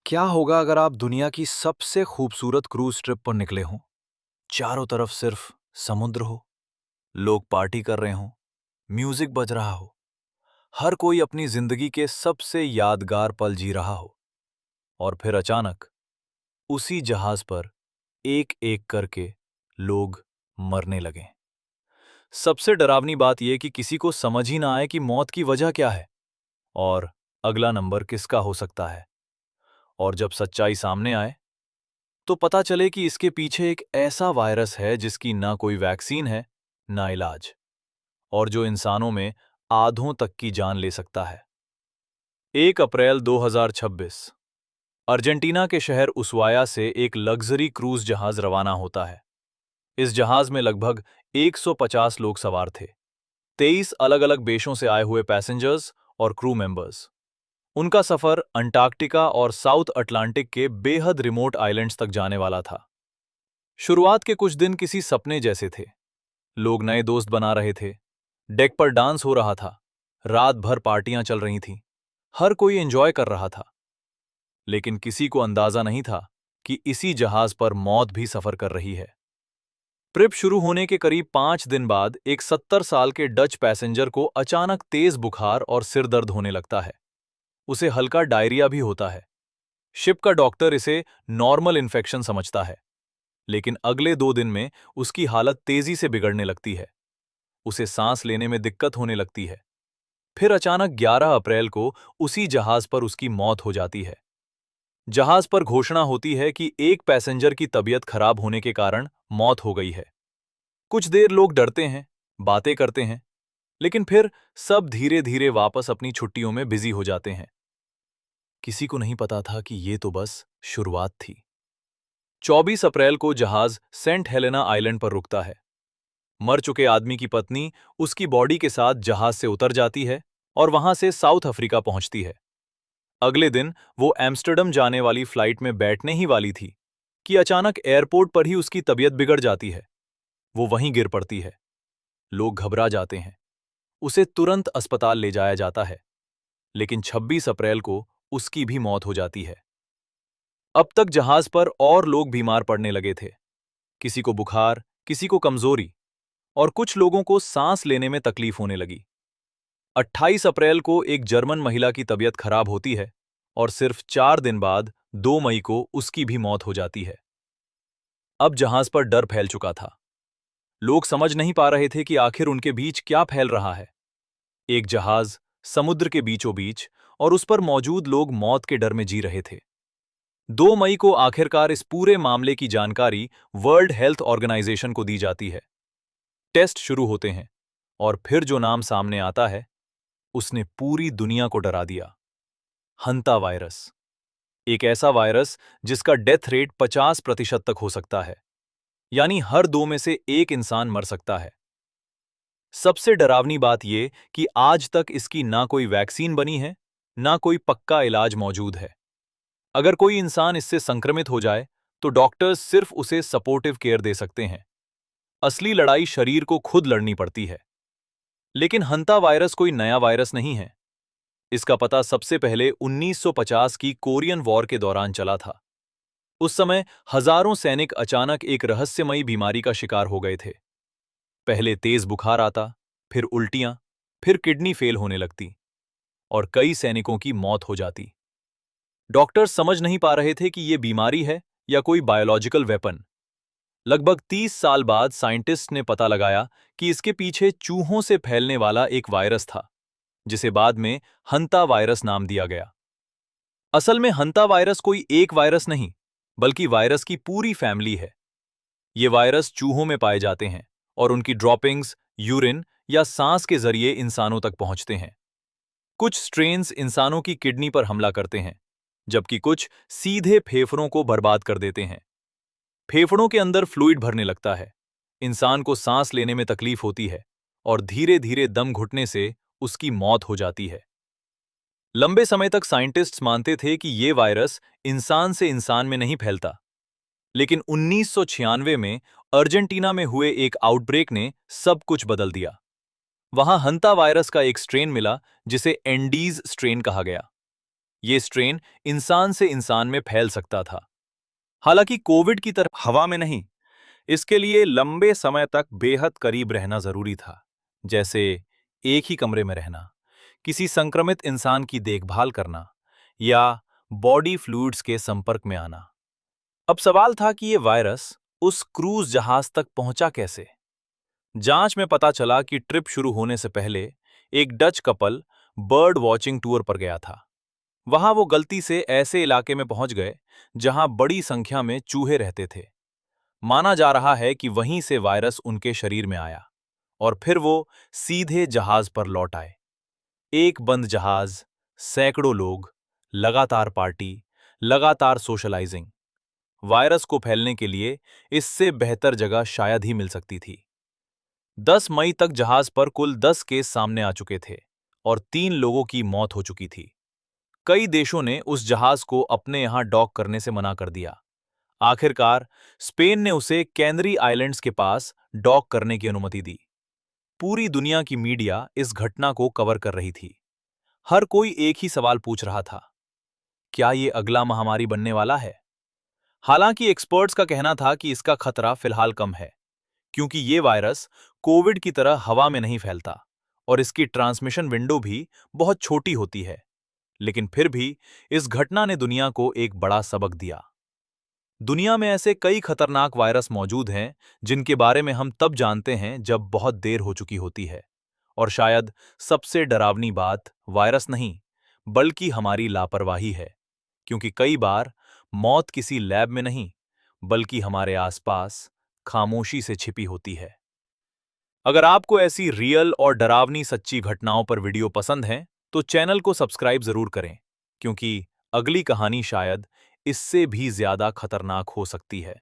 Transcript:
क्या होगा अगर आप दुनिया की सबसे खूबसूरत क्रूज ट्रिप पर निकले हों? चारों तरफ सिर्फ समुद्र हो, लोग पार्टी कर रहे हों, म्यूजिक बज रहा हो, हर कोई अपनी जिंदगी के सबसे यादगार पल जी रहा हो, और फिर अचानक उसी जहाज पर एक-एक करके लोग मरने लगें। सबसे डरावनी बात यह कि किसी को समझ ही ना आए कि मौत की वजह क्या है और अगला नंबर किसका हो सकता है। और जब सच्चाई सामने आए तो पता चले कि इसके पीछे एक ऐसा वायरस है जिसकी ना कोई वैक्सीन है, ना इलाज, और जो इंसानों में आधों तक की जान ले सकता है। 1 अप्रैल 2026 अर्जेंटीना के शहर उस्वाया से एक लग्जरी क्रूज जहाज रवाना होता है। इस जहाज में लगभग 150 लोग सवार थे, 23 अलग-अलग देशों से आए हुए पैसेंजर्स और क्रू मेंबर्स। उनका सफर अंटार्कटिका और साउथ अटलांटिक के बेहद रिमोट आइलैंड्स तक जाने वाला था। शुरुआत के कुछ दिन किसी सपने जैसे थे। लोग नए दोस्त बना रहे थे, डेक पर डांस हो रहा था, रात भर पार्टियां चल रही थीं, हर कोई एंजॉय कर रहा था। लेकिन किसी को अंदाजा नहीं था कि इसी जहाज पर मौत भी सफर कर रही है। ट्रिप शुरू होने के करीब 5 दिन बाद एक 70 साल के डच पैसेंजर को अचानक तेज बुखार और सिर दर्द होने लगता है। उसे हल्का डायरिया भी होता है। शिप का डॉक्टर इसे नॉर्मल इन्फेक्शन समझता है, लेकिन अगले 2 दिन में उसकी हालत तेजी से बिगड़ने लगती है। उसे सांस लेने में दिक्कत होने लगती है। फिर अचानक 11 अप्रैल को उसी जहाज पर उसकी मौत हो जाती है। जहाज पर घोषणा होती है कि एक पैसेंजर की तबीयत खराब होने के कारण मौत हो गई है। कुछ देर लोग डरते हैं, बातें करते हैं, लेकिन फिर सब धीरे-धीरे वापस अपनी छुट्टियों में बिजी हो जाते हैं। किसी को नहीं पता था कि ये तो बस शुरुआत थी। 24 अप्रैल को जहाज सेंट हेलेना आइलैंड पर रुकता है। मर चुके आदमी की पत्नी उसकी बॉडी के साथ जहाज से उतर जाती है और वहां से साउथ अफ्रीका पहुंचती है। अगले दिन वो एम्स्टर्डम जाने वाली फ्लाइट में बैठने ही वाली थी कि अचानक एयरपोर्ट पर ही उसकी तबीयत बिगड़ जाती है। वो वहीं गिर पड़ती है। लोग घबरा जाते हैं। उसे तुरंत अस्पताल ले जाया जाता है, लेकिन 26 अप्रैल को उसकी भी मौत हो जाती है। अब तक जहाज पर और लोग बीमार पड़ने लगे थे। किसी को बुखार, किसी को कमजोरी, और कुछ लोगों को सांस लेने में तकलीफ होने लगी। 28 अप्रैल को एक जर्मन महिला की तबीयत खराब होती है और सिर्फ 4 दिन बाद 2 मई को उसकी भी मौत हो जाती है। अब जहाज पर डर फैल चुका था। लोग समझ नहीं पा रहे थे कि आखिर उनके बीच क्या फैल रहा है। एक जहाज समुद्र के बीचों बीच, और उस पर मौजूद लोग मौत के डर में जी रहे थे। 2 मई को आखिरकार इस पूरे मामले की जानकारी वर्ल्ड हेल्थ ऑर्गेनाइजेशन को दी जाती है। टेस्ट शुरू होते हैं, और फिर जो नाम सामने आता है उसने पूरी दुनिया को डरा दिया। हंता वायरस। एक ऐसा वायरस जिसका डेथ रेट 50% तक हो सकता है, यानी हर 2 में से एक इंसान मर सकता है। सबसे डरावनी बात यह कि आज तक इसकी ना कोई वैक्सीन बनी है, ना कोई पक्का इलाज मौजूद है। अगर कोई इंसान इससे संक्रमित हो जाए तो डॉक्टर्स सिर्फ उसे सपोर्टिव केयर दे सकते हैं। असली लड़ाई शरीर को खुद लड़नी पड़ती है। लेकिन हंता वायरस कोई नया वायरस नहीं है। इसका पता सबसे पहले 1950 की कोरियन वॉर के दौरान चला था। उस समय हजारों सैनिक अचानक एक रहस्यमयी बीमारी का शिकार हो गए थे। पहले तेज बुखार आता, फिर उल्टियां, फिर किडनी फेल होने लगती, और कई सैनिकों की मौत हो जाती। डॉक्टर्स समझ नहीं पा रहे थे कि यह बीमारी है या कोई बायोलॉजिकल वेपन। लगभग 30 साल बाद साइंटिस्ट ने पता लगाया कि इसके पीछे चूहों से फैलने वाला एक वायरस था, जिसे बाद में हंता वायरस नाम दिया गया। असल में हंता वायरस कोई एक वायरस नहीं, बल्कि वायरस की पूरी फैमिली है। ये वायरस चूहों में पाए जाते हैं और उनकी ड्रॉपिंग्स, यूरिन या सांस के जरिए इंसानों तक पहुंचते हैं। कुछ स्ट्रेन्स इंसानों की किडनी पर हमला करते हैं, जबकि कुछ सीधे फेफड़ों को बर्बाद कर देते हैं। फेफड़ों के अंदर फ्लूइड भरने लगता है, इंसान को सांस लेने में तकलीफ होती है, और धीरे-धीरे दम घुटने से उसकी मौत हो जाती है। लंबे समय तक साइंटिस्ट्स मानते थे कि ये वायरस इंसान से इंसान में नहीं फैलता, लेकिन 1996 में अर्जेंटीना में हुए एक आउटब्रेक ने सब कुछ बदल दिया। वहां हंता वायरस का एक स्ट्रेन मिला जिसे एंडीज स्ट्रेन कहा गया। ये स्ट्रेन इंसान से इंसान में फैल सकता था। हालांकि कोविड की तरह हवा में नहीं, इसके लिए लंबे समय तक बेहद करीब रहना जरूरी था, जैसे एक ही कमरे में रहना, किसी संक्रमित इंसान की देखभाल करना या बॉडी फ्लूइड्स के संपर्क में आना। अब सवाल था कि ये वायरस उस क्रूज जहाज तक पहुंचा कैसे। जांच में पता चला कि ट्रिप शुरू होने से पहले एक Dutch couple bird watching tour पर गया था। वहां वो गलती से ऐसे इलाके में पहुंच गए जहां बड़ी संख्या में चूहे रहते थे। माना जा रहा है कि वहीं से वायरस उनके शरीर में आया और फिर वो सीधे जहाज पर लौट आए। एक बंद जहाज, सैकड़ों लोग, लगातार पार्टी, लगातार सोशलाइजिंग। वायरस को फैलने के लिए इससे बेहतर जगह शायद ही मिल सकती थी। 10 मई तक जहाज पर कुल 10 केस सामने आ चुके थे और 3 लोगों की मौत हो चुकी थी। कई देशों ने उस जहाज को अपने यहां डॉक करने से मना कर दिया। आखिरकार स्पेन ने उसे कैनरी आइलैंड्स के पास डॉक करने की अनुमति दी। पूरी दुनिया की मीडिया इस घटना को कवर कर रही थी। हर कोई एक ही सवाल पूछ रहा था, क्या ये अगला महामारी बनने वाला है? हालांकि एक्सपर्ट्स का कहना था कि इसका खतरा फिलहाल कम है, क्योंकि ये वायरस कोविड की तरह हवा में नहीं फैलता और इसकी ट्रांसमिशन विंडो भी बहुत छोटी होती है। लेकिन फिर भी इस घटना ने दुनिया को एक बड़ा सबक दिया। दुनिया में ऐसे कई खतरनाक वायरस मौजूद हैं जिनके बारे में हम तब जानते हैं जब बहुत देर हो चुकी होती है। और शायद सबसे डरावनी बात वायरस नहीं, बल्कि हमारी लापरवाही है, क्योंकि कई बार मौत किसी लैब में नहीं, बल्कि हमारे आसपास खामोशी से छिपी होती है। अगर आपको ऐसी रियल और डरावनी सच्ची घटनाओं पर वीडियो पसंद हैं, तो चैनल को सब्सक्राइब जरूर करें, क्योंकि अगली कहानी शायद इससे भी ज्यादा खतरनाक हो सकती है।